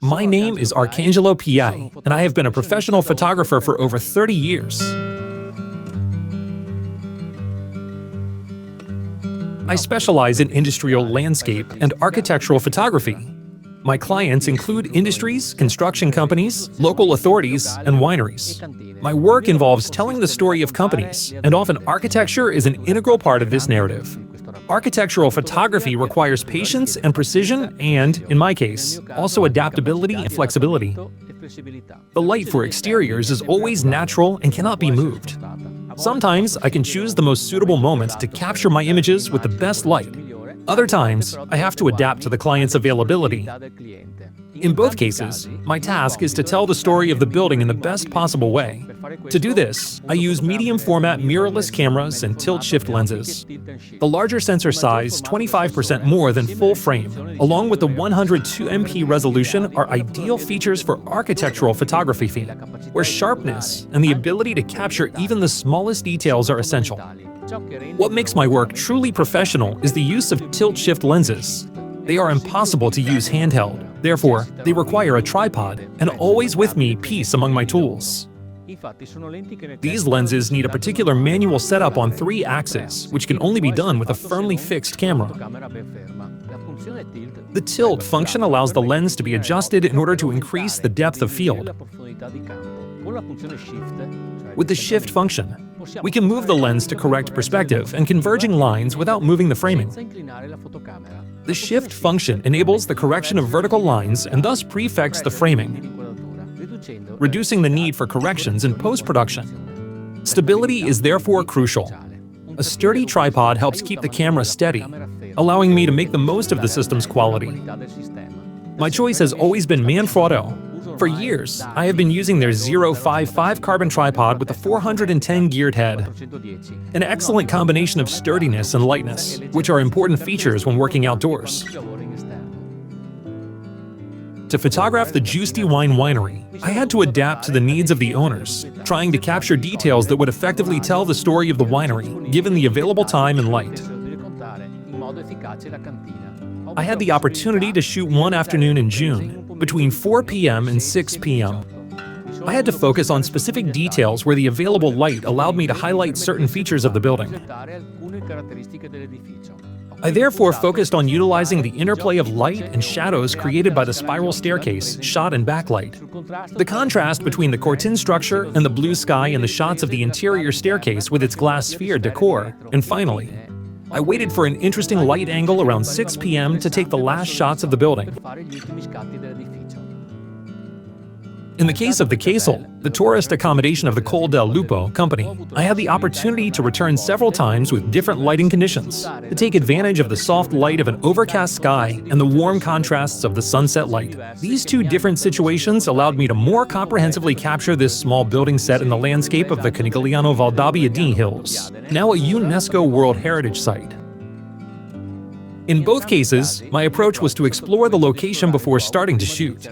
My name is Arcangelo Piai, and I have been a professional photographer for over 30 years. I specialize in industrial landscape and architectural photography. My clients include industries, construction companies, local authorities, and wineries. My work involves telling the story of companies, and often architecture is an integral part of this narrative. Architectural photography requires patience and precision and, in my case, also adaptability and flexibility. The light for exteriors is always natural and cannot be moved. Sometimes I can choose the most suitable moment to capture my images with the best light. Other times, I have to adapt to the client's availability. In both cases, my task is to tell the story of the building in the best possible way. To do this, I use medium-format mirrorless cameras and tilt-shift lenses. The larger sensor size, 25% more than full frame, along with the 102 MP resolution are ideal features for architectural photography, where sharpness and the ability to capture even the smallest details are essential. What makes my work truly professional is the use of tilt-shift lenses. They are impossible to use handheld, therefore, they require a tripod and always with me piece among my tools. These lenses need a particular manual setup on 3 axes, which can only be done with a firmly fixed camera. The tilt function allows the lens to be adjusted in order to increase the depth of field. With the shift function, we can move the lens to correct perspective and converging lines without moving the framing. The shift function enables the correction of vertical lines and thus prefects the framing, reducing the need for corrections in post-production. Stability is therefore crucial. A sturdy tripod helps keep the camera steady, allowing me to make the most of the system's quality. My choice has always been Manfrotto. For years, I have been using their 055 carbon tripod with a 410 geared head. An excellent combination of sturdiness and lightness, which are important features when working outdoors. To photograph the Giusti Wine Winery, I had to adapt to the needs of the owners, trying to capture details that would effectively tell the story of the winery, given the available time and light. I had the opportunity to shoot one afternoon in June, between 4 p.m. and 6 p.m. I had to focus on specific details where the available light allowed me to highlight certain features of the building. I therefore focused on utilizing the interplay of light and shadows created by the spiral staircase, shot in backlight. The contrast between the Cortin structure and the blue sky in the shots of the interior staircase with its glass sphere decor, and finally, I waited for an interesting light angle around 6 p.m. to take the last shots of the building. In the case of the Castle, the tourist accommodation of the Col del Lupo company, I had the opportunity to return several times with different lighting conditions, to take advantage of the soft light of an overcast sky and the warm contrasts of the sunset light. These 2 different situations allowed me to more comprehensively capture this small building set in the landscape of the Canigliano Valdabbiadini Hills, now a UNESCO World Heritage Site. In both cases, my approach was to explore the location before starting to shoot.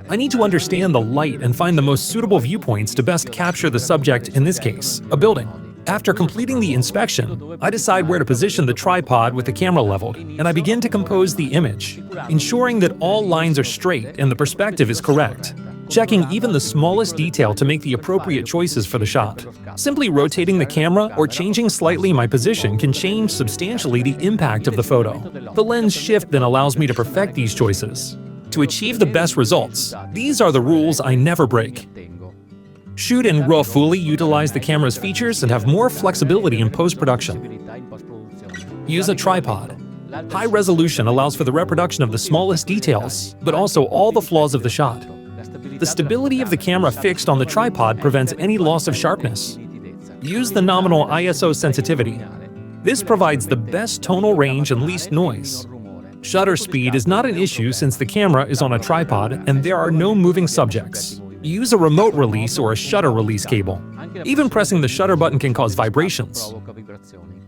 I need to understand the light and find the most suitable viewpoints to best capture the subject, in this case, a building. After completing the inspection, I decide where to position the tripod with the camera leveled, and I begin to compose the image, ensuring that all lines are straight and the perspective is correct, checking even the smallest detail to make the appropriate choices for the shot. Simply rotating the camera or changing slightly my position can change substantially the impact of the photo. The lens shift then allows me to perfect these choices. To achieve the best results, these are the rules I never break. Shoot and RAW fully utilize the camera's features and have more flexibility in post-production. Use a tripod. High resolution allows for the reproduction of the smallest details, but also all the flaws of the shot. The stability of the camera fixed on the tripod prevents any loss of sharpness. Use the nominal ISO sensitivity. This provides the best tonal range and least noise. Shutter speed is not an issue since the camera is on a tripod and there are no moving subjects. Use a remote release or a shutter release cable. Even pressing the shutter button can cause vibrations.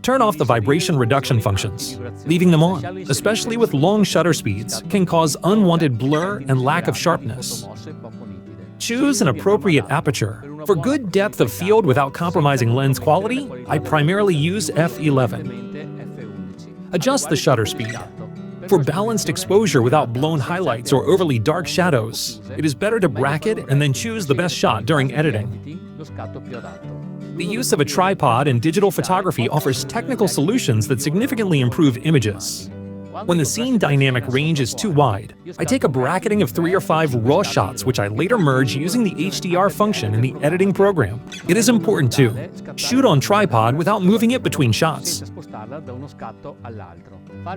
Turn off the vibration reduction functions. Leaving them on, especially with long shutter speeds, can cause unwanted blur and lack of sharpness. Choose an appropriate aperture. For good depth of field without compromising lens quality, I primarily use f11. Adjust the shutter speed. For balanced exposure without blown highlights or overly dark shadows, it is better to bracket and then choose the best shot during editing. The use of a tripod in digital photography offers technical solutions that significantly improve images. When the scene dynamic range is too wide, I take a bracketing of 3 or 5 raw shots which I later merge using the HDR function in the editing program. It is important to shoot on tripod without moving it between shots.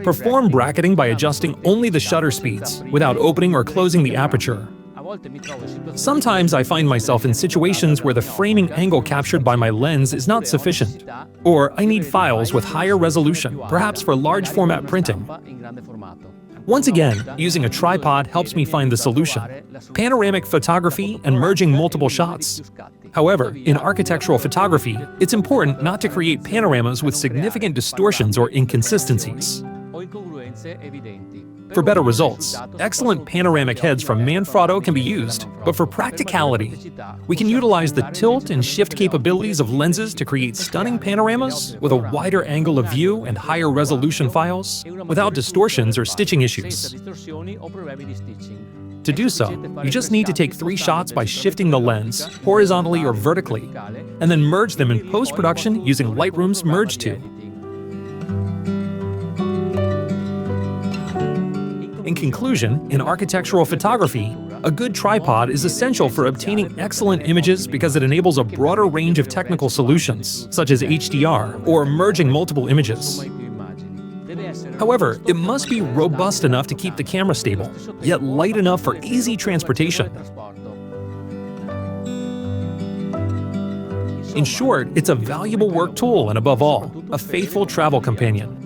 Perform bracketing by adjusting only the shutter speeds, without opening or closing the aperture. Sometimes I find myself in situations where the framing angle captured by my lens is not sufficient, or I need files with higher resolution, perhaps for large format printing. Once again, using a tripod helps me find the solution: panoramic photography and merging multiple shots. However, in architectural photography, it's important not to create panoramas with significant distortions or inconsistencies. For better results, excellent panoramic heads from Manfrotto can be used, but for practicality, we can utilize the tilt and shift capabilities of lenses to create stunning panoramas with a wider angle of view and higher resolution files, without distortions or stitching issues. To do so, you just need to take 3 shots by shifting the lens, horizontally or vertically, and then merge them in post-production using Lightroom's Merge 2. In conclusion, in architectural photography, a good tripod is essential for obtaining excellent images because it enables a broader range of technical solutions, such as HDR or merging multiple images. However, it must be robust enough to keep the camera stable, yet light enough for easy transportation. In short, it's a valuable work tool and, above all, a faithful travel companion.